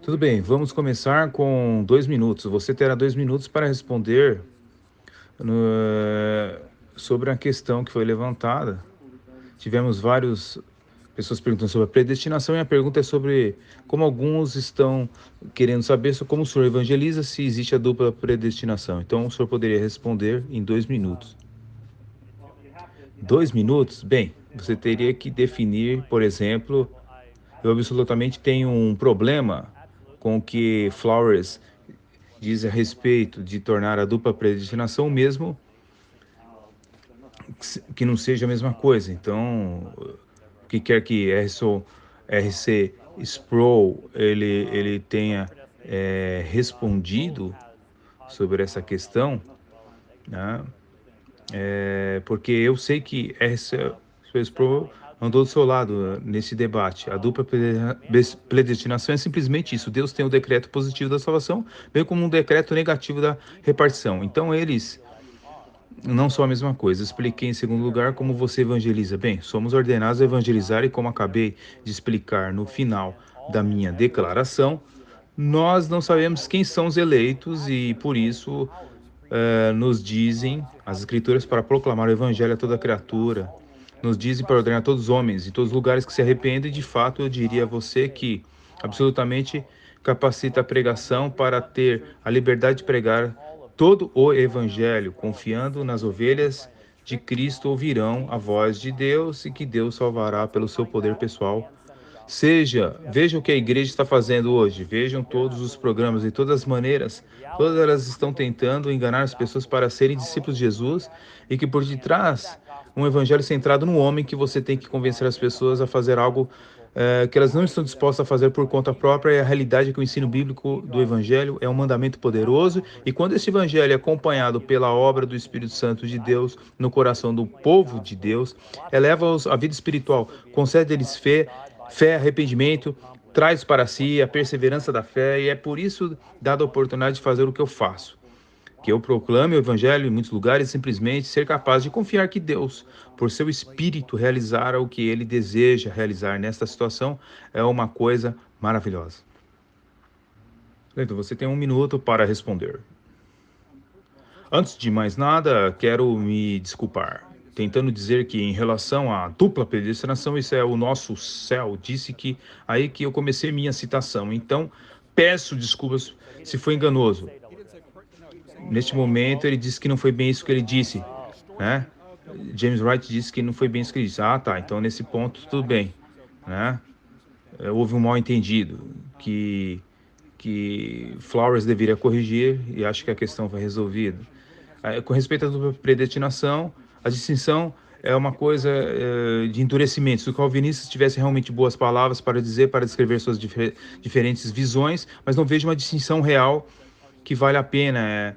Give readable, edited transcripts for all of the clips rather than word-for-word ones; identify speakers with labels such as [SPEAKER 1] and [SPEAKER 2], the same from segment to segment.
[SPEAKER 1] Tudo bem, vamos começar com 2 minutos. Você terá 2 minutos para responder no- sobre a questão que foi levantada. Tivemos várias pessoas perguntando sobre a predestinação e a pergunta é sobre como alguns estão querendo saber como o senhor evangeliza se existe a dupla predestinação. Então, o senhor poderia responder em 2 minutos. 2 minutos? Bem, você teria que definir, por exemplo, eu absolutamente tenho um problema com o que Flowers diz a respeito de tornar a dupla predestinação mesmo que não seja a mesma coisa. Então, o que quer que RC Sproul ele tenha respondido sobre essa questão, né? Porque eu sei que RC Sproul andou do seu lado nesse debate. A dupla predestinação é simplesmente isso. Deus tem o decreto positivo da salvação, bem como um decreto negativo da repartição. Então, eles não são a mesma coisa. Expliquei em segundo lugar como você evangeliza. Bem, somos ordenados a evangelizar e como acabei de explicar no final da minha declaração, nós não sabemos quem são os eleitos e por isso nos dizem as escrituras para proclamar o evangelho a toda criatura. Nos dizem para ordenar a todos os homens em todos os lugares que se arrependem. De fato, eu diria a você que absolutamente capacita a pregação para ter a liberdade de pregar todo o evangelho, confiando nas ovelhas de Cristo ouvirão a voz de Deus e que Deus salvará pelo seu poder pessoal. Veja o que a igreja está fazendo hoje, vejam todos os programas e todas as maneiras, todas elas estão tentando enganar as pessoas para serem discípulos de Jesus e que por detrás um evangelho centrado no homem que você tem que convencer as pessoas a fazer algo que elas não estão dispostas a fazer por conta própria, e a realidade é que o ensino bíblico do Evangelho é um mandamento poderoso, e quando esse Evangelho é acompanhado pela obra do Espírito Santo de Deus no coração do povo de Deus, eleva-os à vida espiritual, concede-lhes fé, arrependimento, traz para si a perseverança da fé, e é por isso dada a oportunidade de fazer o que eu faço. Que eu proclame o Evangelho em muitos lugares, simplesmente ser capaz de confiar que Deus, por seu Espírito, realizará o que Ele deseja realizar nesta situação, é uma coisa maravilhosa. Então, você tem 1 minuto para responder. Antes de mais nada, quero me desculpar, tentando dizer que em relação à dupla predestinação, isso é o nosso céu, disse que aí que eu comecei minha citação. Então, peço desculpas se foi enganoso. Neste momento, ele disse que não foi bem isso que ele disse, né? James Wright disse que não foi bem isso que ele disse. Ah, tá, então nesse ponto tudo bem, né? Houve um mal-entendido que Flowers deveria corrigir e acho que a questão foi resolvida. Com respeito à dupla predestinação, a distinção é uma coisa de endurecimento. Se o calvinista tivesse realmente boas palavras para dizer, para descrever suas diferentes visões, mas não vejo uma distinção real que vale a pena.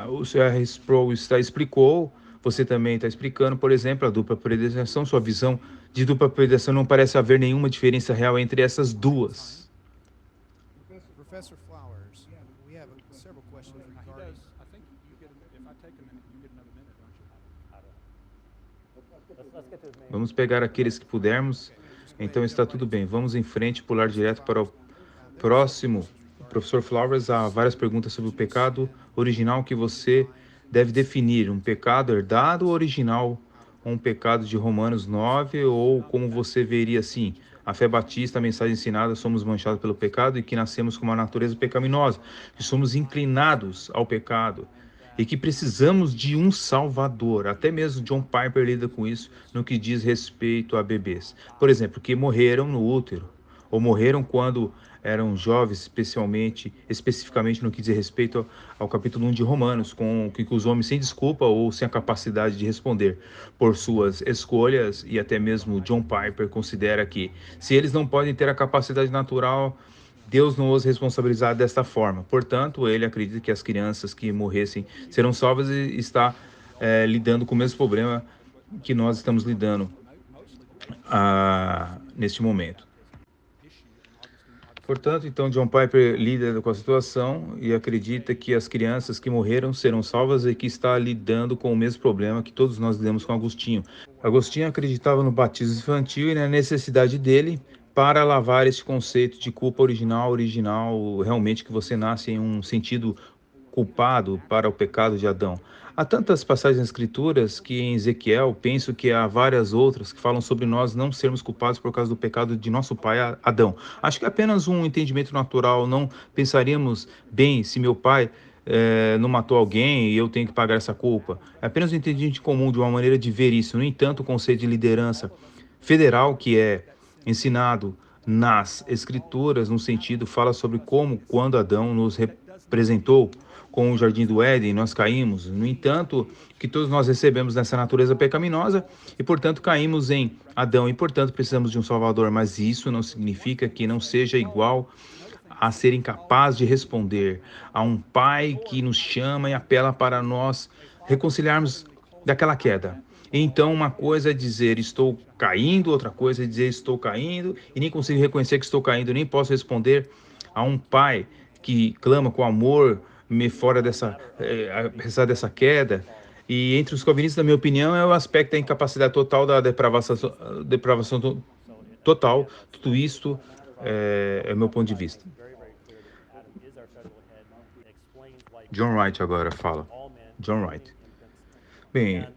[SPEAKER 1] O Sr. R. Sproul explicou, você também está explicando, por exemplo, a dupla predestinação, sua visão de dupla predestinação não parece haver nenhuma diferença real entre essas duas.
[SPEAKER 2] Professor Flowers, we have several questions regarding.
[SPEAKER 3] I think you get, if I take a minute, you get another minute, don't you?
[SPEAKER 1] Vamos pegar aqueles que pudermos. Então está tudo bem. Vamos em frente, pular direto para o próximo. Professor Flowers, há várias perguntas sobre o pecado original que você deve definir. Um pecado herdado ou original? Ou um pecado de Romanos 9? Ou como você veria assim? A fé batista, a mensagem ensinada, somos manchados pelo pecado e que nascemos com uma natureza pecaminosa, que somos inclinados ao pecado e que precisamos de um salvador. Até mesmo John Piper lida com isso no que diz respeito a bebês. Por exemplo, que morreram no útero, ou morreram quando eram jovens, especificamente no que diz respeito ao capítulo 1 de Romanos, com que os homens sem desculpa ou sem a capacidade de responder por suas escolhas, e até mesmo John Piper considera que se eles não podem ter a capacidade natural, Deus não os responsabilizará desta forma. Portanto, ele acredita que as crianças que morressem serão salvas e está lidando com o mesmo problema que nós estamos lidando neste momento. Portanto, então, John Piper lida com a situação e acredita que as crianças que morreram serão salvas e que está lidando com o mesmo problema que todos nós lidamos com Agostinho. Agostinho acreditava no batismo infantil e na necessidade dele para lavar esse conceito de culpa original, realmente que você nasce em um sentido culpado para o pecado de Adão. Há tantas passagens nas Escrituras que em Ezequiel, penso que há várias outras que falam sobre nós não sermos culpados por causa do pecado de nosso pai Adão. Acho que é apenas um entendimento natural, não pensaríamos bem se meu pai não matou alguém e eu tenho que pagar essa culpa. É apenas um entendimento comum de uma maneira de ver isso. No entanto, o conceito de liderança federal que é ensinado nas Escrituras, no sentido, fala sobre como, quando Adão nos representou com o Jardim do Éden, nós caímos. No entanto, que todos nós recebemos nessa natureza pecaminosa e, portanto, caímos em Adão e, portanto, precisamos de um Salvador. Mas isso não significa que não seja igual a ser incapaz de responder a um Pai que nos chama e apela para nós reconciliarmos daquela queda. Então, uma coisa é dizer estou caindo, outra coisa é dizer estou caindo e nem consigo reconhecer que estou caindo, nem posso responder a um Pai que clama com amor me fora apesar dessa queda. E entre os calvinistas, na minha opinião, é o aspecto da incapacidade total da depravação total. Tudo isto é o meu ponto de vista. John Wright agora fala. John Wright. Bem,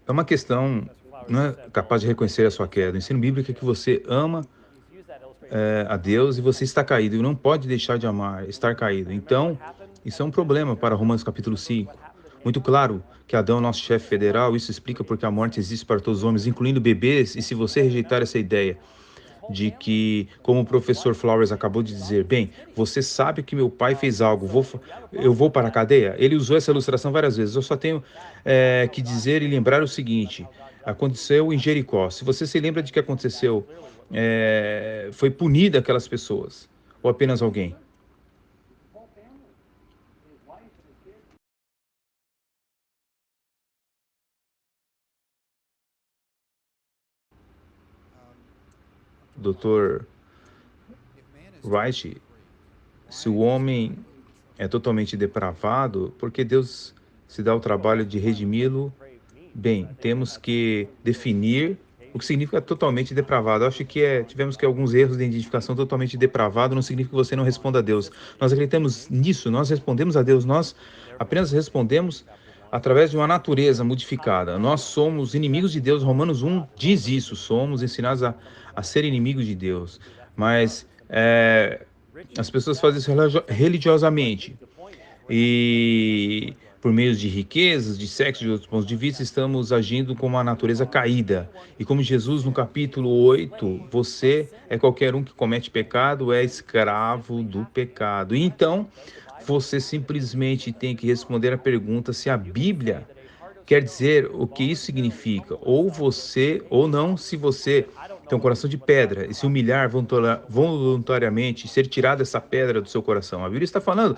[SPEAKER 1] é uma questão, não é capaz de reconhecer a sua queda. O ensino bíblico é que você ama a Deus e você está caído e não pode deixar de amar, estar caído. Então, isso é um problema para Romanos capítulo 5. Muito claro que Adão é nosso chefe federal, isso explica porque a morte existe para todos os homens, incluindo bebês, e se você rejeitar essa ideia de que, como o professor Flowers acabou de dizer, bem, você sabe que meu pai fez algo, eu vou para a cadeia? Ele usou essa ilustração várias vezes, eu só tenho que dizer e lembrar o seguinte, aconteceu em Jericó, se você se lembra de que aconteceu, foi punida aquelas pessoas, ou apenas alguém? Dr. Wright, se o homem é totalmente depravado, porque Deus se dá o trabalho de redimi-lo? Bem, temos que definir o que significa totalmente depravado. Acho que tivemos que alguns erros de identificação. Totalmente depravado não significa que você não responda a Deus. Nós acreditamos nisso, nós respondemos a Deus, nós apenas respondemos através de uma natureza modificada. Nós somos inimigos de Deus. Romanos 1 diz isso, somos ensinados a ser inimigos de Deus. Mas as pessoas fazem isso religiosamente. E por meio de riquezas, de sexo, de outros pontos de vista, estamos agindo com uma natureza caída. E como Jesus no capítulo 8, você é qualquer um que comete pecado, é escravo do pecado. Então, você simplesmente tem que responder a pergunta se a Bíblia quer dizer o que isso significa. Ou você, ou não, se você tem um coração de pedra e se humilhar voluntariamente, ser tirado essa pedra do seu coração. A Bíblia está falando,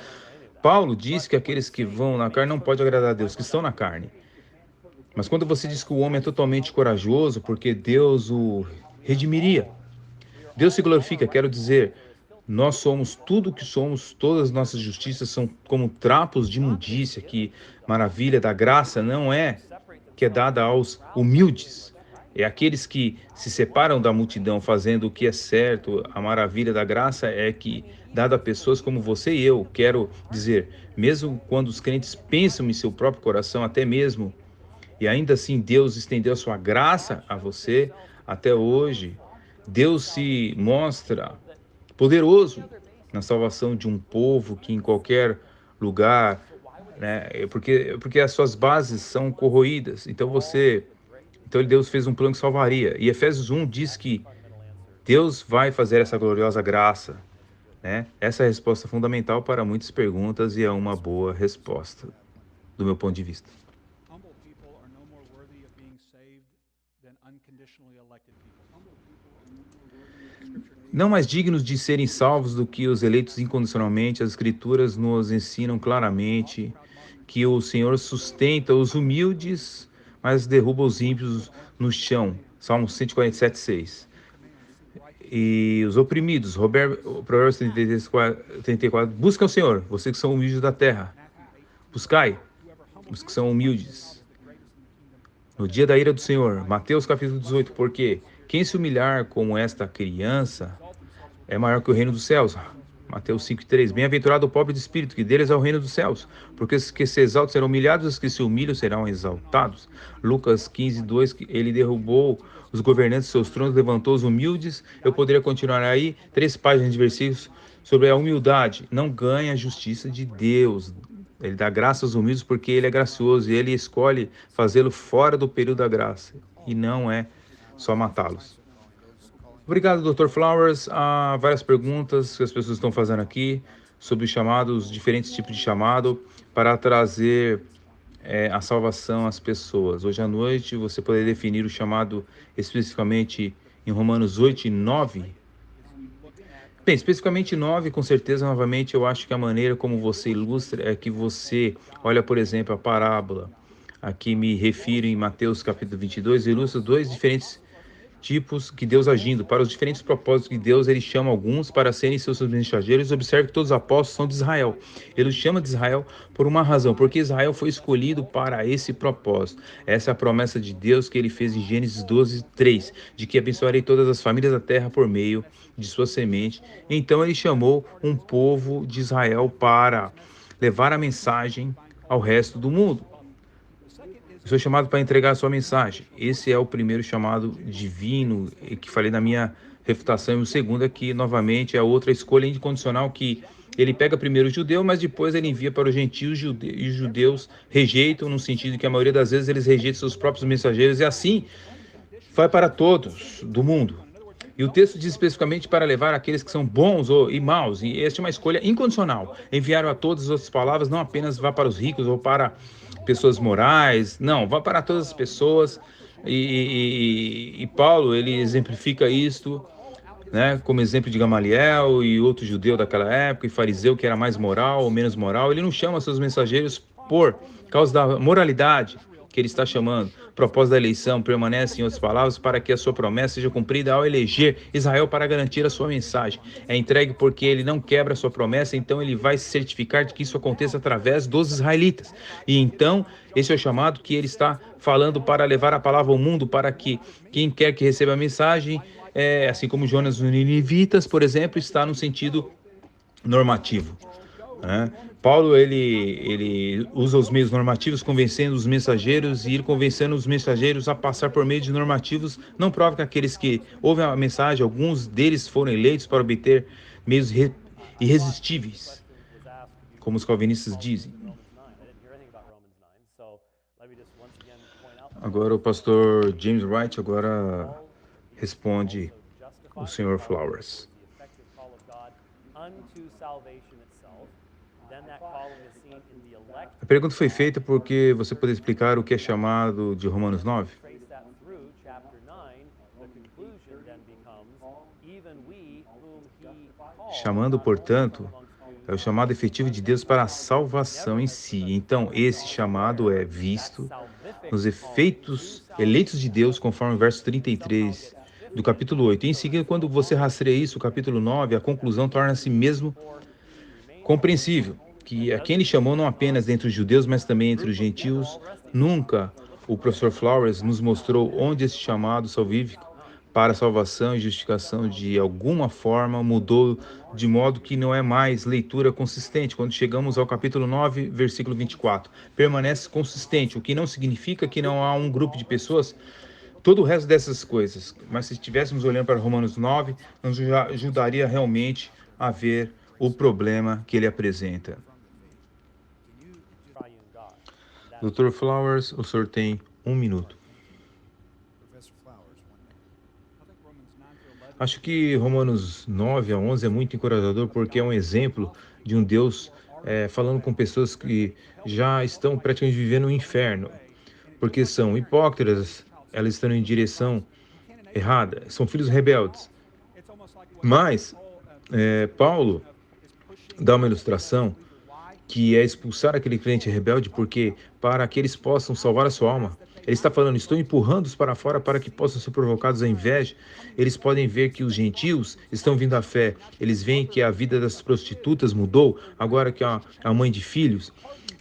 [SPEAKER 1] Paulo diz que aqueles que vão na carne não podem agradar a Deus, que estão na carne. Mas quando você diz que o homem é totalmente corajoso, porque Deus o redimiria, Deus se glorifica, quero dizer, nós somos tudo o que somos, todas as nossas justiças são como trapos de imundícia, que maravilha da graça não é que é dada aos humildes, é aqueles que se separam da multidão fazendo o que é certo. A maravilha da graça é que dada a pessoas como você e eu, quero dizer, mesmo quando os crentes pensam em seu próprio coração, até mesmo, e ainda assim Deus estendeu a sua graça a você, até hoje, Deus se mostra poderoso na salvação de um povo que em qualquer lugar, né, porque as suas bases são corroídas. Então Deus fez um plano que salvaria. E Efésios 1 diz que Deus vai fazer essa gloriosa graça, né? Essa é a resposta fundamental para muitas perguntas e é uma boa resposta, do meu ponto de vista.
[SPEAKER 3] Humble people are no more worthy of being saved than unconditionally elected people.
[SPEAKER 1] Não mais dignos de serem salvos do que os eleitos incondicionalmente. As Escrituras nos ensinam claramente que o Senhor sustenta os humildes, mas derruba os ímpios no chão. Salmo 147, 6. E os oprimidos, Provérbios 34, buscam o Senhor, vocês que são humildes da terra. Buscai os que são humildes no dia da ira do Senhor. Mateus capítulo 18, porque Quem se humilhar como esta criança é maior que o reino dos céus. Mateus 5:3. Bem-aventurado o pobre de espírito, que deles é o reino dos céus. Porque os que se exaltam serão humilhados, os que se humilham serão exaltados. Lucas 15:2. Ele derrubou os governantes de seus tronos, levantou os humildes. Eu poderia continuar aí, 3 páginas de versículos sobre a humildade. Não ganha a justiça de Deus. Ele dá graça aos humildes porque ele é gracioso e ele escolhe fazê-lo fora do período da graça. E não é só matá-los. Obrigado, Dr. Flowers. Há várias perguntas que as pessoas estão fazendo aqui sobre os chamados, diferentes tipos de chamado para trazer a salvação às pessoas. Hoje à noite você poderia definir o chamado especificamente em Romanos 8 e 9? Bem, especificamente 9, com certeza, novamente, eu acho que a maneira como você ilustra é que você olha, por exemplo, a parábola. Aqui me refiro em Mateus capítulo 22, ilustra 2 diferentes tipos que Deus agindo, para os diferentes propósitos que Deus ele chama alguns para serem seus mensageiros. Observe que todos os apóstolos são de Israel. Ele chama de Israel por uma razão, porque Israel foi escolhido para esse propósito. Essa é a promessa de Deus que ele fez em Gênesis 12:3, de que abençoarei todas as famílias da terra por meio de sua semente. Então ele chamou um povo de Israel para levar a mensagem ao resto do mundo. Sou chamado para entregar a sua mensagem. Esse é o primeiro chamado divino que falei na minha refutação. E o segundo é que, novamente, é a outra escolha incondicional que ele pega primeiro o judeu, mas depois ele envia para os gentios e os judeus rejeitam, no sentido que a maioria das vezes eles rejeitam seus próprios mensageiros e assim vai para todos do mundo. E o texto diz especificamente para levar aqueles que são bons e maus, e esta é uma escolha incondicional. Enviaram a todas as outras palavras, não apenas vá para os ricos ou para pessoas morais, não, vá para todas as pessoas. E Paulo, ele exemplifica isto, né, como exemplo de Gamaliel e outro judeu daquela época, e fariseu que era mais moral ou menos moral. Ele não chama seus mensageiros por causa da moralidade que ele está chamando. O propósito da eleição permanece, em outras palavras, para que a sua promessa seja cumprida ao eleger Israel para garantir a sua mensagem. É entregue porque ele não quebra a sua promessa, então ele vai se certificar de que isso aconteça através dos israelitas. E então, esse é o chamado que ele está falando para levar a palavra ao mundo, para que quem quer que receba a mensagem, assim como Jonas nos Ninivitas, por exemplo, está no sentido normativo. Paulo ele usa os meios normativos convencendo os mensageiros, e ir convencendo os mensageiros a passar por meio de normativos não prova que aqueles que ouvem a mensagem, alguns deles foram eleitos para obter meios irresistíveis, como os calvinistas dizem. Agora o pastor James Wright agora responde o Sr. Flowers. A pergunta foi feita porque você pode explicar o que é chamado de Romanos 9? Chamando, portanto, é o chamado efetivo de Deus para a salvação em si. Então, esse chamado é visto nos efeitos eleitos de Deus, conforme o verso 33 do capítulo 8. E em seguida, quando você rastreia isso, o capítulo 9, a conclusão torna-se mesmo compreensível, que a quem ele chamou não apenas dentre os judeus, mas também entre os gentios. Nunca o professor Flowers nos mostrou onde esse chamado salvífico para salvação e justificação de alguma forma mudou, de modo que não é mais leitura consistente. Quando chegamos ao capítulo 9, versículo 24, permanece consistente, o que não significa que não há um grupo de pessoas, todo o resto dessas coisas. Mas se estivéssemos olhando para Romanos 9, nos ajudaria realmente a ver o problema que ele apresenta. Dr. Flowers, o senhor tem 1 minuto. Acho que Romanos 9 a 11 é muito encorajador, porque é um exemplo de um Deus falando com pessoas que já estão praticamente vivendo o inferno, porque são hipócritas, elas estão em direção errada, são filhos rebeldes. Mas Paulo dá uma ilustração que é expulsar aquele crente rebelde, porque para que eles possam salvar a sua alma, ele está falando, estou empurrando-os para fora para que possam ser provocados à inveja. Eles podem ver que os gentios estão vindo à fé, eles veem que a vida das prostitutas mudou, agora que a mãe de filhos,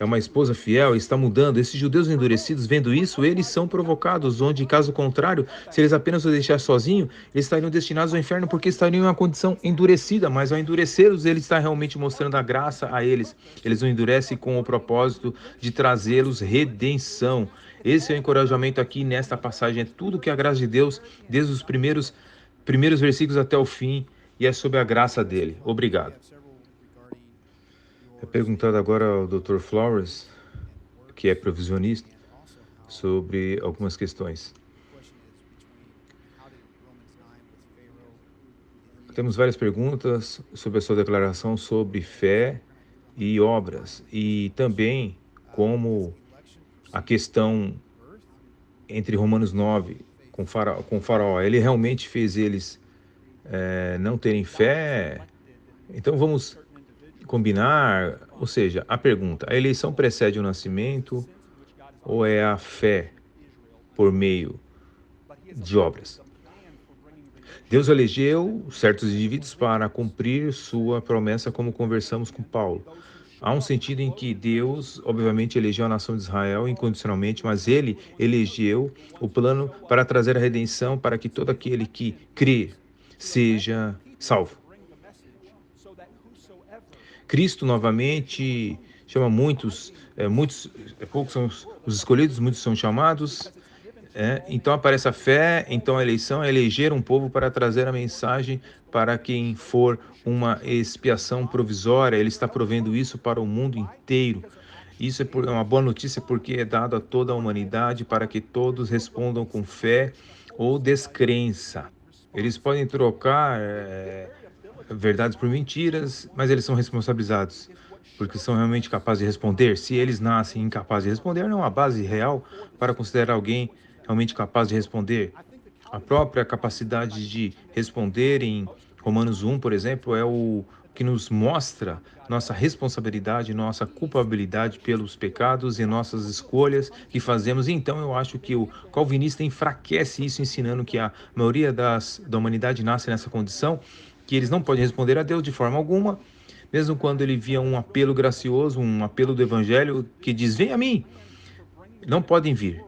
[SPEAKER 1] é uma esposa fiel, está mudando. Esses judeus endurecidos, vendo isso, eles são provocados, onde, caso contrário, se eles apenas o deixar sozinho, eles estariam destinados ao inferno porque estariam em uma condição endurecida, mas ao endurecê-los, ele está realmente mostrando a graça a eles. Eles o endurecem com o propósito de trazê-los redenção. Esse é o encorajamento aqui nesta passagem, é tudo que a graça de Deus, desde os primeiros versículos até o fim, e é sobre a graça dele. Obrigado. É perguntado agora ao Dr. Flowers, que é provisionista, sobre algumas questões. Temos várias perguntas sobre a sua declaração sobre fé e obras, e também como a questão entre Romanos 9 com Faraó. Ele realmente fez eles não terem fé? Então vamos combinar, ou seja, a pergunta, a eleição precede o nascimento ou é a fé por meio de obras? Deus elegeu certos indivíduos para cumprir sua promessa, como conversamos com Paulo. Há um sentido em que Deus, obviamente, elegeu a nação de Israel incondicionalmente, mas ele elegeu o plano para trazer a redenção para que todo aquele que crê seja salvo. Cristo novamente chama muitos, poucos são os escolhidos, muitos são chamados. Então aparece a fé, então a eleição é eleger um povo para trazer a mensagem para quem for uma expiação provisória. Ele está provendo isso para o mundo inteiro. Isso é uma boa notícia porque é dado a toda a humanidade para que todos respondam com fé ou descrença. Eles podem trocar verdades por mentiras, mas eles são responsabilizados, porque são realmente capazes de responder. Se eles nascem incapazes de responder, não há base real para considerar alguém realmente capaz de responder. A própria capacidade de responder em Romanos 1, por exemplo, é o que nos mostra nossa responsabilidade, nossa culpabilidade pelos pecados e nossas escolhas que fazemos. Então eu acho que o calvinista enfraquece isso, ensinando que a maioria da humanidade nasce nessa condição, que eles não podem responder a Deus de forma alguma, mesmo quando ele via um apelo gracioso, um apelo do evangelho que diz, vem a mim, não podem vir.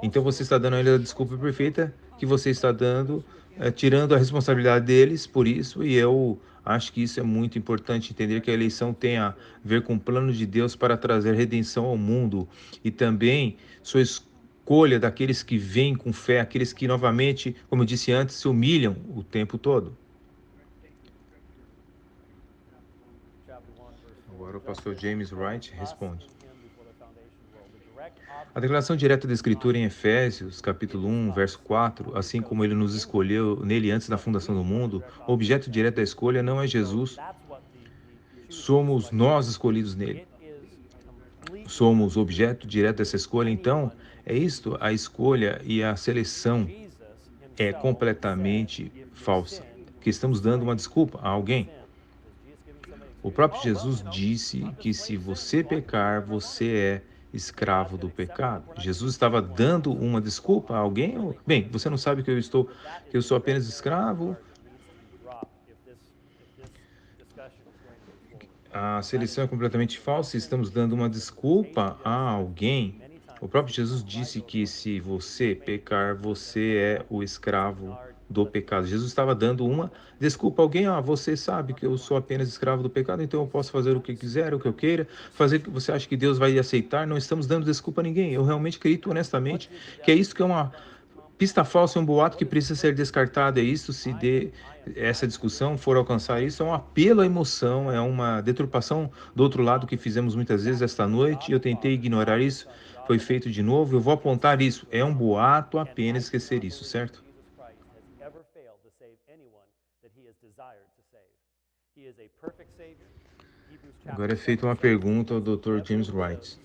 [SPEAKER 1] Então você está dando a ele a desculpa perfeita que você está dando, tirando a responsabilidade deles por isso, e eu acho que isso é muito importante, entender que a eleição tem a ver com o plano de Deus para trazer redenção ao mundo, e também sua escolha daqueles que vêm com fé, aqueles que novamente, como eu disse antes, se humilham o tempo todo. Agora o pastor James Wright responde. A declaração direta da Escritura em Efésios, capítulo 1, verso 4, assim como ele nos escolheu nele antes da fundação do mundo, o objeto direto da escolha não é Jesus, somos nós escolhidos nele. Somos o objeto direto dessa escolha, então, é isto, a escolha e a seleção é completamente falsa, que estamos dando uma desculpa a alguém. O próprio Jesus disse que se você pecar, você é escravo do pecado. Jesus estava dando uma desculpa a alguém? Bem, você não sabe que eu sou apenas escravo? A seleção é completamente falsa, estamos dando uma desculpa a alguém. O próprio Jesus disse que se você pecar, você é o escravo do pecado. Jesus estava dando uma desculpa a alguém. Você sabe que eu sou apenas escravo do pecado, então eu posso fazer o que quiser, o que eu queira, fazer o que você acha que Deus vai aceitar. Não estamos dando desculpa a ninguém. Eu realmente acredito honestamente que é isso que é uma pista falsa, é um boato que precisa ser descartado. É isso, se essa discussão for alcançar isso, é um apelo à emoção, é uma deturpação do outro lado que fizemos muitas vezes esta noite. Eu tentei ignorar isso, foi feito de novo. Eu vou apontar isso. É um boato apenas esquecer isso, certo? Agora é feita uma pergunta ao Dr. James Wright.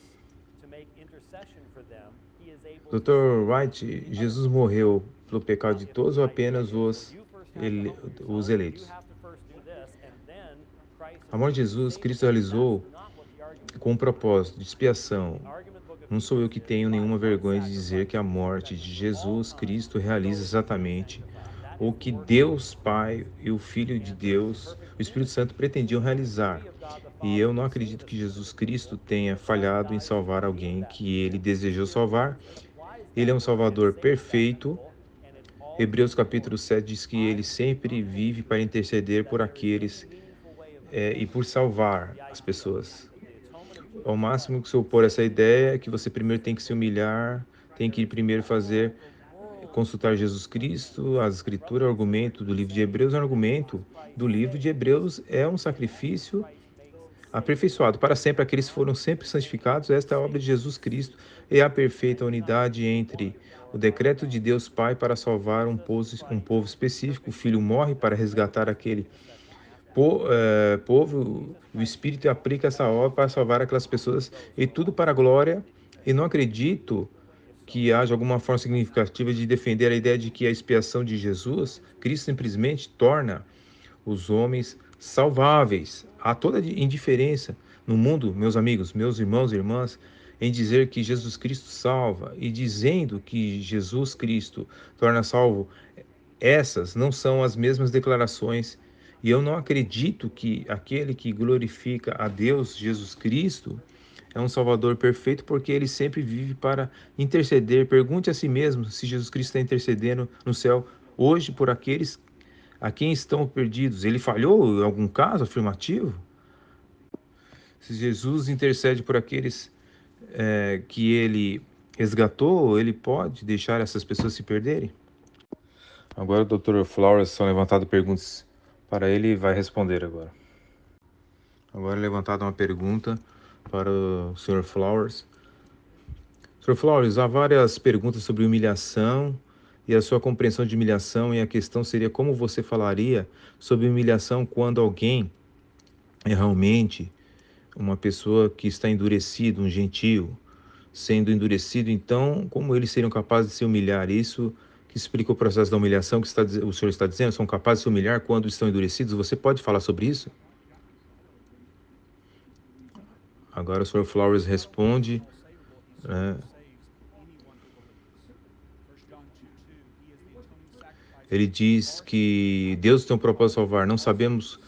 [SPEAKER 1] Dr. Wright, Jesus morreu pelo pecado de todos ou apenas os eleitos? A morte de Jesus, Cristo realizou com um propósito de expiação. Não sou eu que tenho nenhuma vergonha de dizer que a morte de Jesus Cristo realiza exatamente o que Deus Pai e o Filho de Deus, o Espírito Santo, pretendiam realizar. E eu não acredito que Jesus Cristo tenha falhado em salvar alguém que ele desejou salvar. Ele é um Salvador perfeito. Hebreus capítulo 7 diz que ele sempre vive para interceder por aqueles e por salvar as pessoas. Ao máximo que se opor a essa ideia é que você primeiro tem que se humilhar, tem que primeiro consultar Jesus Cristo, as Escrituras, o argumento do livro de Hebreus, o argumento do livro de Hebreus é um sacrifício aperfeiçoado para sempre. Aqueles que foram sempre santificados. Esta é a obra de Jesus Cristo e a perfeita unidade entre o decreto de Deus Pai para salvar um povo específico. O Filho morre para resgatar aquele povo. O Espírito aplica essa obra para salvar aquelas pessoas, e tudo para a glória. E não acredito que haja alguma forma significativa de defender a ideia de que a expiação de Jesus Cristo simplesmente torna os homens salváveis. Há toda indiferença no mundo, meus amigos, meus irmãos e irmãs, em dizer que Jesus Cristo salva e dizendo que Jesus Cristo torna salvo. Essas não são as mesmas declarações, e eu não acredito que aquele que glorifica a Deus, Jesus Cristo, é um Salvador perfeito, porque ele sempre vive para interceder. Pergunte a si mesmo se Jesus Cristo está intercedendo no céu hoje por aqueles a quem estão perdidos. Ele falhou em algum caso afirmativo? Se Jesus intercede por aqueles que ele resgatou, ele pode deixar essas pessoas se perderem? Agora o Dr. Flowers são levantadas perguntas para ele e vai responder agora. Agora é levantada uma pergunta para o Sr. Flowers. Sr. Flowers, há várias perguntas sobre humilhação e a sua compreensão de humilhação, e a questão seria como você falaria sobre humilhação quando alguém é realmente uma pessoa que está endurecido, um gentio, sendo endurecido. Então, como eles seriam capazes de se humilhar? Isso que explica o processo da humilhação que o senhor está dizendo, são capazes de se humilhar quando estão endurecidos. Você pode falar sobre isso? Agora o Sr. Flowers responde, ele diz que Deus tem um propósito de salvar. Não sabemos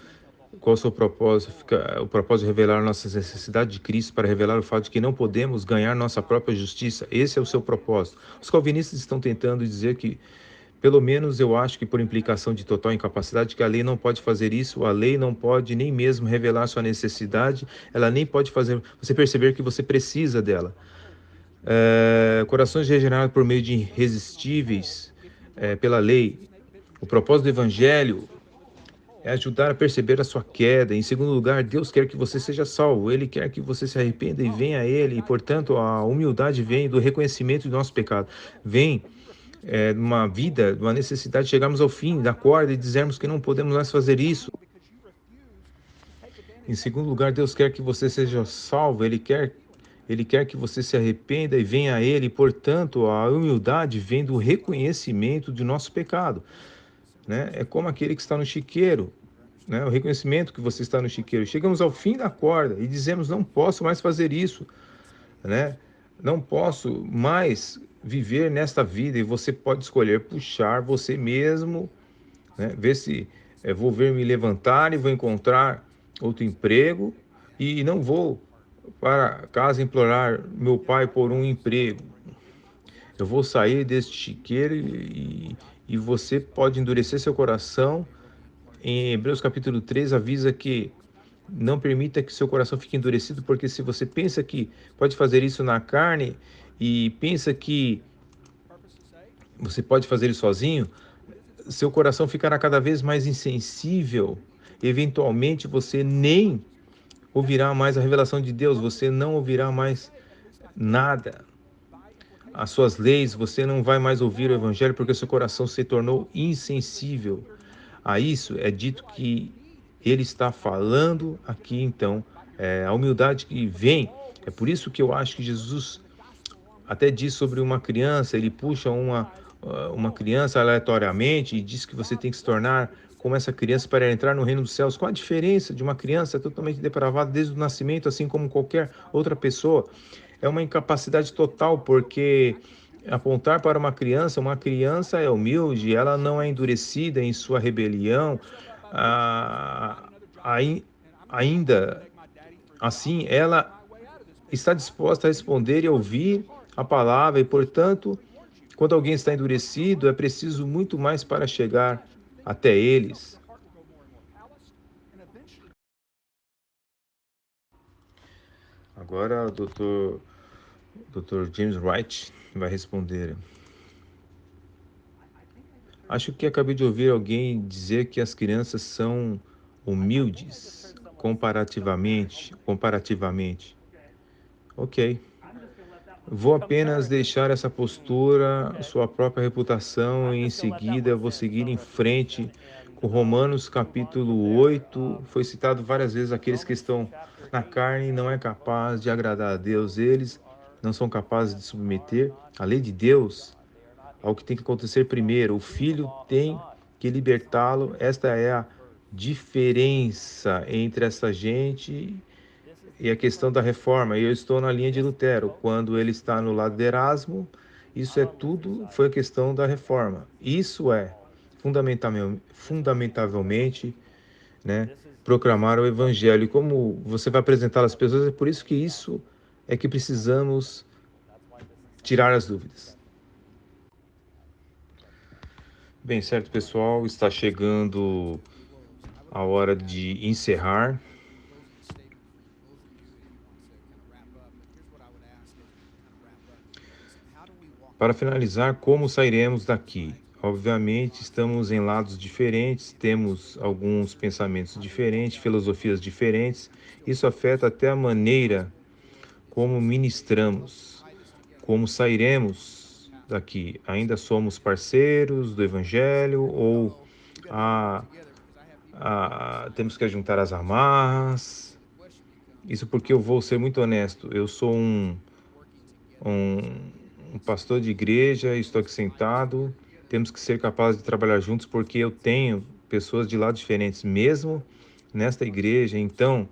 [SPEAKER 1] qual é o seu propósito. O propósito de revelar nossas necessidades de Cristo, para revelar o fato de que não podemos ganhar nossa própria justiça. Esse é o seu propósito. Os calvinistas estão tentando dizer que, pelo menos eu acho que por implicação de total incapacidade, que a lei não pode fazer isso. A lei não pode nem mesmo revelar sua necessidade. Ela nem pode fazer você perceber que você precisa dela. Corações regenerados por meio de irresistíveis pela lei. O propósito do Evangelho é ajudar a perceber a sua queda. Em segundo lugar, Deus quer que você seja salvo. Ele quer que você se arrependa e venha a Ele. E, portanto, a humildade vem do reconhecimento do nosso pecado. Vem de uma vida, de uma necessidade de chegarmos ao fim da corda e dizermos que não podemos mais fazer isso. Em segundo lugar, Deus quer que você seja salvo. Ele quer que você se arrependa e venha a Ele. E, portanto, a humildade vem do reconhecimento do nosso pecado. É como aquele que está no chiqueiro, o reconhecimento que você está no chiqueiro. Chegamos ao fim da corda e dizemos: não posso mais fazer isso, não posso mais viver nesta vida. E você pode escolher puxar você mesmo, ver se vou me levantar e vou encontrar outro emprego, e não vou para casa implorar meu pai por um emprego. Eu vou sair deste chiqueiro, e você pode endurecer seu coração. Em Hebreus capítulo 3 avisa que não permita que seu coração fique endurecido, porque se você pensa que pode fazer isso na carne e pensa que você pode fazer isso sozinho, seu coração ficará cada vez mais insensível. Eventualmente você nem ouvirá mais a revelação de Deus, você não ouvirá mais nada. As suas leis, você não vai mais ouvir o Evangelho, porque seu coração se tornou insensível a isso. É dito que ele está falando aqui, então, a humildade que vem. É por isso que eu acho que Jesus até diz sobre uma criança. Ele puxa uma criança aleatoriamente e diz que você tem que se tornar como essa criança para entrar no reino dos céus. Qual a diferença de uma criança totalmente depravada desde o nascimento, assim como qualquer outra pessoa? É uma incapacidade total, porque apontar para uma criança é humilde, ela não é endurecida em sua rebelião, ainda Assim, ela está disposta a responder e ouvir a palavra, e, portanto, quando alguém está endurecido, é preciso muito mais para chegar até eles. Agora o Dr. James Wright vai responder. Acho que acabei de ouvir alguém dizer que as crianças são humildes comparativamente. Ok. Vou apenas deixar essa postura, sua própria reputação, e em seguida vou seguir em frente com Romanos capítulo 8. Foi citado várias vezes: aqueles que estão na carne não é capaz de agradar a Deus, eles não são capazes de submeter a lei de Deus ao que tem que acontecer primeiro. O Filho tem que libertá-lo. Esta é a diferença entre essa gente e a questão da reforma. Eu estou na linha de Lutero. Quando ele está no lado de Erasmo, isso é tudo, foi a questão da reforma. Isso é fundamentavelmente, né, proclamar o evangelho. E como você vai apresentar às pessoas, é por isso que isso é que precisamos tirar as dúvidas. Bem, certo, pessoal, está chegando a hora de encerrar. Para finalizar, como sairemos daqui? Obviamente, estamos em lados diferentes, temos alguns pensamentos diferentes, filosofias diferentes. Isso afeta até a maneira como ministramos, como sairemos daqui. Ainda somos parceiros do Evangelho ou temos que juntar as amarras? Isso porque eu vou ser muito honesto. Eu sou um pastor de igreja, estou aqui sentado. Temos que ser capazes de trabalhar juntos porque eu tenho pessoas de lados diferentes, mesmo nesta igreja. Então,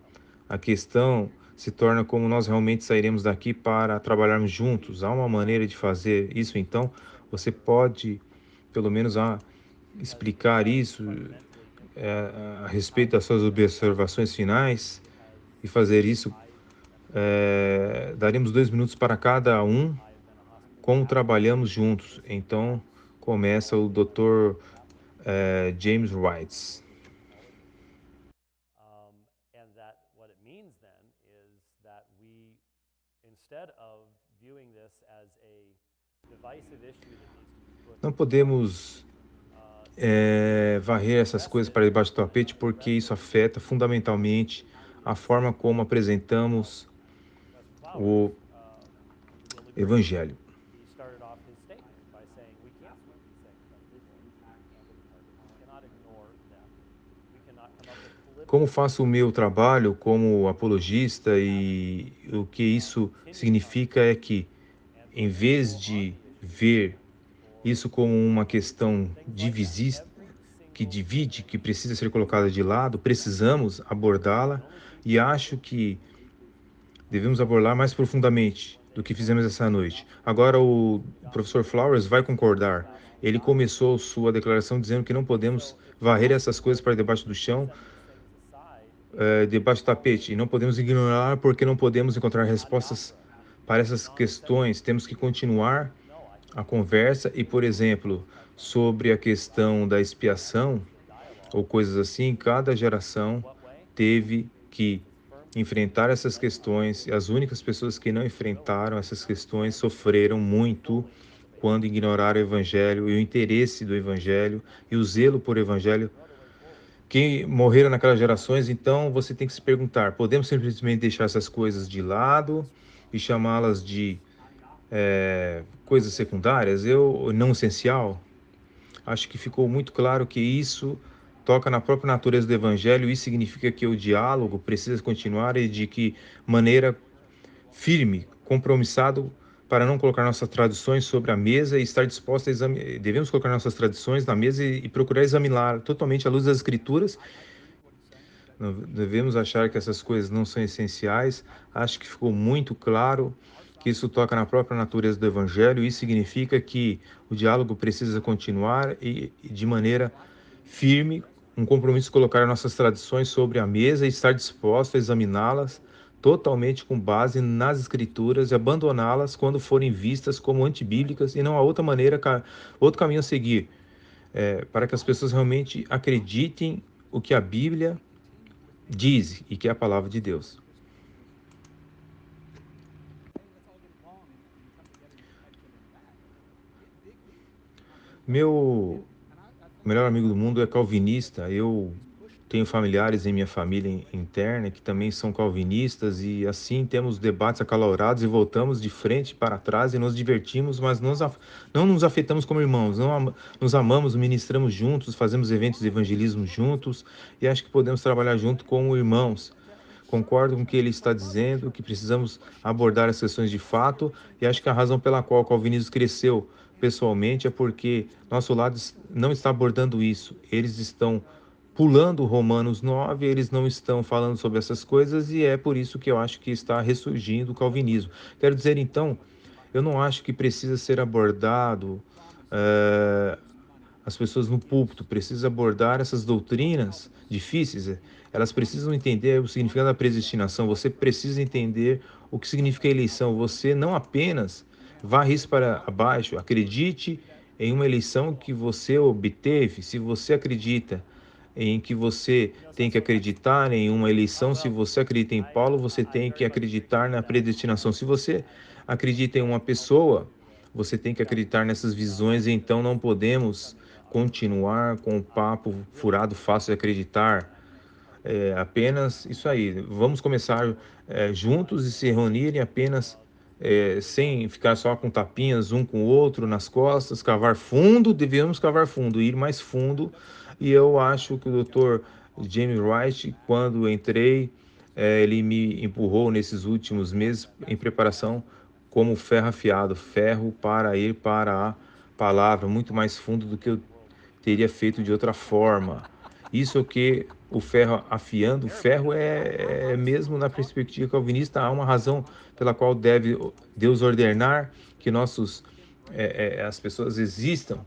[SPEAKER 1] a questão se torna como nós realmente sairemos daqui para trabalharmos juntos. Há uma maneira de fazer isso, então você pode, pelo menos, explicar isso a respeito das suas observações finais e fazer isso. Daremos 2 minutos para cada um, como trabalhamos juntos. Então, começa o Dr. James Wright.
[SPEAKER 4] And that what it means then is that we, instead of viewing this as a divisive issue that needs to be put.
[SPEAKER 1] Não podemos varrer essas coisas para debaixo do tapete, porque isso afeta fundamentalmente a forma como apresentamos o Evangelho.
[SPEAKER 4] He started off his statement by saying we can't sweep these things under the floor. We cannot ignore them. We cannot come up with political.
[SPEAKER 1] Como faço o meu trabalho como apologista, e o que isso significa é que, em vez de ver isso como uma questão que divide, que precisa ser colocada de lado, precisamos abordá-la, e acho que devemos abordar mais profundamente do que fizemos essa noite. Agora o professor Flowers vai concordar. Ele começou sua declaração dizendo que não podemos varrer essas coisas para debaixo do chão, debaixo do tapete, e não podemos ignorar porque não podemos encontrar respostas para essas questões. Temos que continuar a conversa e, por exemplo, sobre a questão da expiação ou coisas assim, cada geração teve que enfrentar essas questões, e as únicas pessoas que não enfrentaram essas questões sofreram muito quando ignoraram o Evangelho e o interesse do Evangelho e o zelo por Evangelho que morreram naquelas gerações. Então você tem que se perguntar: podemos simplesmente deixar essas coisas de lado e chamá-las de coisas secundárias, não essencial? Acho que ficou muito claro que isso toca na própria natureza do Evangelho. Isso significa que o diálogo precisa continuar, e de que maneira firme, compromissado, para não colocar nossas tradições sobre a mesa e estar disposto a examinar. Devemos colocar nossas tradições na mesa e procurar examinar totalmente à luz das Escrituras. Não devemos achar que essas coisas não são essenciais. Acho que ficou muito claro que isso toca na própria natureza do Evangelho. Isso significa que o diálogo precisa continuar e de maneira firme, um compromisso de colocar nossas tradições sobre a mesa e estar disposto a examiná-las totalmente com base nas escrituras e abandoná-las quando forem vistas como antibíblicas e não há outra maneira, outro caminho a seguir, para que as pessoas realmente acreditem o que a Bíblia diz e que é a palavra de Deus. Meu melhor amigo do mundo é calvinista. Eu tenho familiares em minha família interna que também são calvinistas e assim temos debates acalorados e voltamos de frente para trás e nos divertimos, mas não nos afetamos como irmãos, não nos amamos, ministramos juntos, fazemos eventos de evangelismo juntos e acho que podemos trabalhar junto como irmãos. Concordo com o que ele está dizendo, que precisamos abordar as questões de fato, e acho que a razão pela qual o calvinismo cresceu pessoalmente é porque nosso lado não está abordando isso. Eles estão pulando Romanos 9, eles não estão falando sobre essas coisas, e é por isso que eu acho que está ressurgindo o calvinismo. Quero dizer, então, eu não acho que precisa ser abordado as pessoas no púlpito, precisa abordar essas doutrinas difíceis, elas precisam entender o significado da predestinação, você precisa entender o que significa a eleição, você não apenas varre isso para abaixo, acredite em uma eleição que você obteve, se você acredita em que você tem que acreditar em uma eleição, se você acredita em Paulo, você tem que acreditar na predestinação, se você acredita em uma pessoa, você tem que acreditar nessas visões, então não podemos continuar com o papo furado, fácil de acreditar. Apenas isso aí. Vamos começar juntos e se reunirem apenas sem ficar só com tapinhas um com o outro nas costas, cavar fundo, devemos cavar fundo, ir mais fundo. E eu acho que o Dr. James Wright, quando entrei, ele me empurrou nesses últimos meses em preparação como ferro afiado, ferro para ir para a palavra, muito mais fundo do que eu teria feito de outra forma. Isso é o que o ferro afiando, o ferro é mesmo na perspectiva calvinista, há uma razão pela qual deve Deus ordenar que as pessoas existam,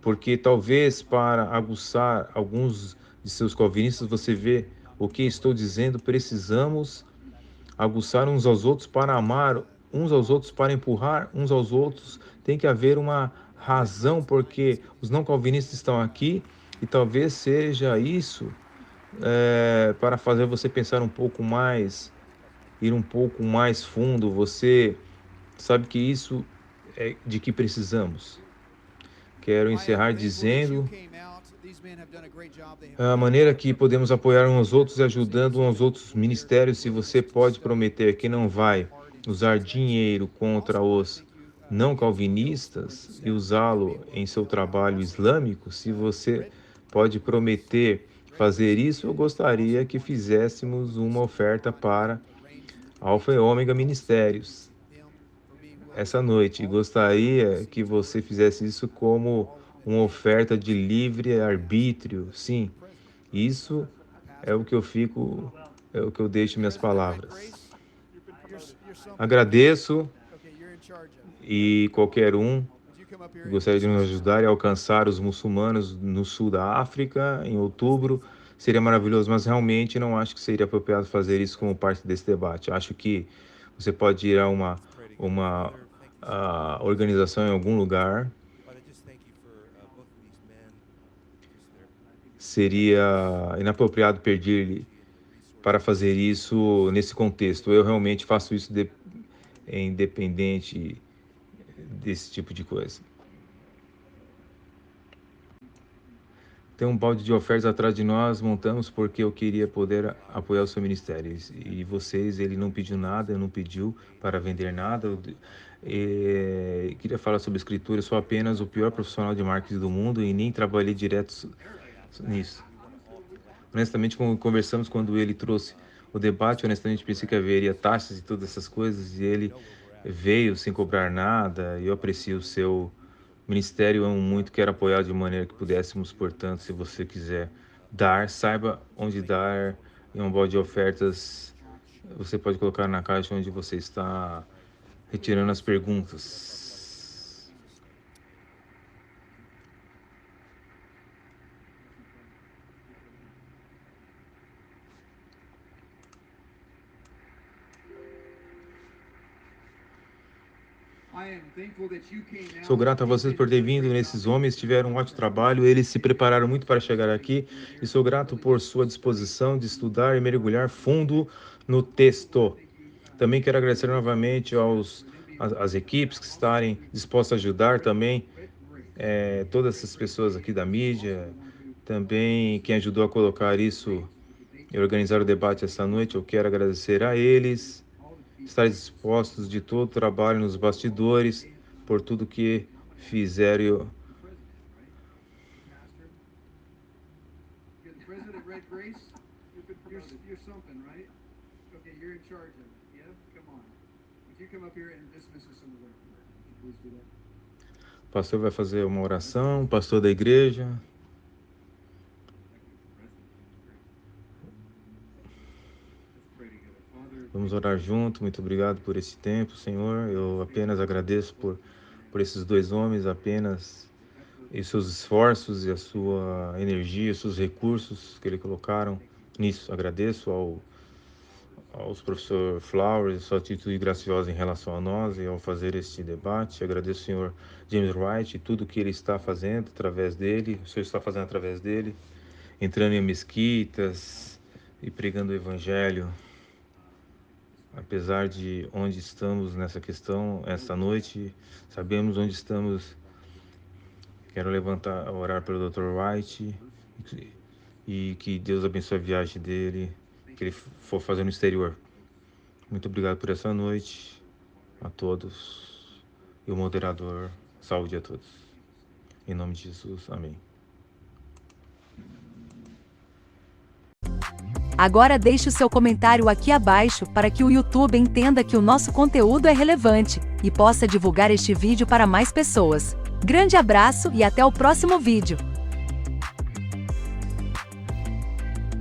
[SPEAKER 1] porque talvez para aguçar alguns de seus calvinistas, você vê o que estou dizendo, precisamos aguçar uns aos outros para amar, uns aos outros para empurrar uns aos outros. Tem que haver uma razão porque os não calvinistas estão aqui e talvez seja isso para fazer você pensar um pouco mais, ir um pouco mais fundo. Você sabe que isso é de que precisamos. Quero encerrar dizendo a maneira que podemos apoiar uns aos outros e ajudando uns aos outros ministérios. Se você pode prometer que não vai usar dinheiro contra os não calvinistas e usá-lo em seu trabalho islâmico, se você pode prometer fazer isso, eu gostaria que fizéssemos uma oferta para Alfa e Ômega Ministérios essa noite. Gostaria que você fizesse isso como uma oferta de livre arbítrio. Sim, isso é o que é o que eu deixo minhas palavras. Agradeço e qualquer um que gostaria de nos ajudar a alcançar os muçulmanos no sul da África em outubro seria maravilhoso, mas realmente não acho que seria apropriado fazer isso como parte desse debate. Acho que você pode ir a uma organização em algum lugar. Seria inapropriado pedir para fazer isso nesse contexto. Eu realmente faço isso independente desse tipo de coisa. Tem um balde de ofertas atrás de nós, montamos porque eu queria poder apoiar o seu ministério. E vocês, ele não pediu nada, eu não pediu para vender nada. Queria falar sobre escritura, eu sou apenas o pior profissional de marketing do mundo e nem trabalhei direto nisso. Honestamente, quando conversamos quando ele trouxe o debate, honestamente pensei que haveria taxas e todas essas coisas, e ele veio sem cobrar nada, e eu aprecio o seu ministério, amo muito, quero apoiar de maneira que pudéssemos, portanto, se você quiser dar, saiba onde dar, em um balde de ofertas, você pode colocar na caixa onde você está retirando as perguntas. Sou grato a vocês por ter vindo nesses homens, tiveram um ótimo trabalho, eles se prepararam muito para chegar aqui e sou grato por sua disposição de estudar e mergulhar fundo no texto. Também quero agradecer novamente às equipes que estarem dispostas a ajudar também, todas essas pessoas aqui da mídia, também quem ajudou a colocar isso e organizar o debate esta noite. Eu quero agradecer a eles, estar dispostos de todo o trabalho nos bastidores, por tudo que fizeram. O pastor vai fazer uma oração, o pastor da igreja. Vamos orar junto. Muito obrigado por esse tempo, Senhor. Eu apenas agradeço por esses dois homens, apenas e seus esforços e a sua energia, os seus recursos que eles colocaram nisso. Agradeço aos professor Flowers, sua atitude graciosa em relação a nós e ao fazer este debate. Agradeço ao senhor James Wright e tudo que ele está fazendo através dele, o senhor está fazendo através dele, entrando em mesquitas e pregando o evangelho. Apesar de onde estamos nessa questão, esta noite, sabemos onde estamos. Quero orar pelo Dr. Wright e que Deus abençoe a viagem dele, que ele for fazer no exterior. Muito obrigado por essa noite a todos e o moderador. Saúde a todos. Em nome de Jesus, amém.
[SPEAKER 5] Agora deixe o seu comentário aqui abaixo para que o YouTube entenda que o nosso conteúdo é relevante e possa divulgar este vídeo para mais pessoas. Grande abraço e até o próximo vídeo!